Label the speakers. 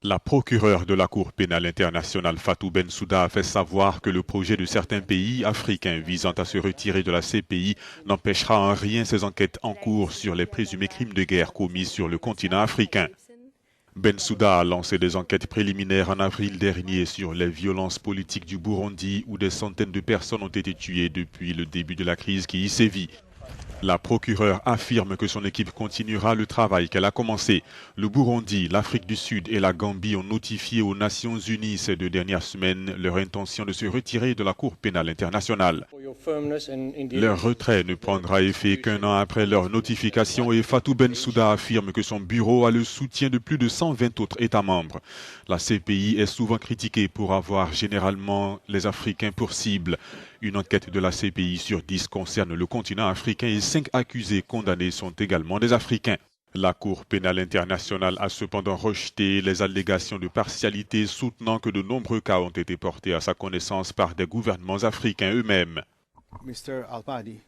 Speaker 1: La procureure de la Cour pénale internationale Fatou Bensouda a fait savoir que le projet de certains pays africains visant à se retirer de la CPI n'empêchera en rien ces enquêtes en cours sur les présumés crimes de guerre commis sur le continent africain. Bensouda a lancé des enquêtes préliminaires en avril dernier sur les violences politiques du Burundi où des centaines de personnes ont été tuées depuis le début de la crise qui y sévit. La procureure affirme que son équipe continuera le travail qu'elle a commencé. Le Burundi, l'Afrique du Sud et la Gambie ont notifié aux Nations Unies ces 2 dernières semaines leur intention de se retirer de la Cour pénale internationale. Leur retrait ne prendra effet qu'1 an après leur notification et Fatou Bensouda affirme que son bureau a le soutien de plus de 120 autres États membres. La CPI est souvent critiquée pour avoir généralement les Africains pour cible. Une enquête de la CPI sur 10 concerne le continent africain et 5 accusés condamnés sont également des Africains. La Cour pénale internationale a cependant rejeté les allégations de partialité, soutenant que de nombreux cas ont été portés à sa connaissance par des gouvernements africains eux-mêmes.
Speaker 2: Mr. Al-Mahdi.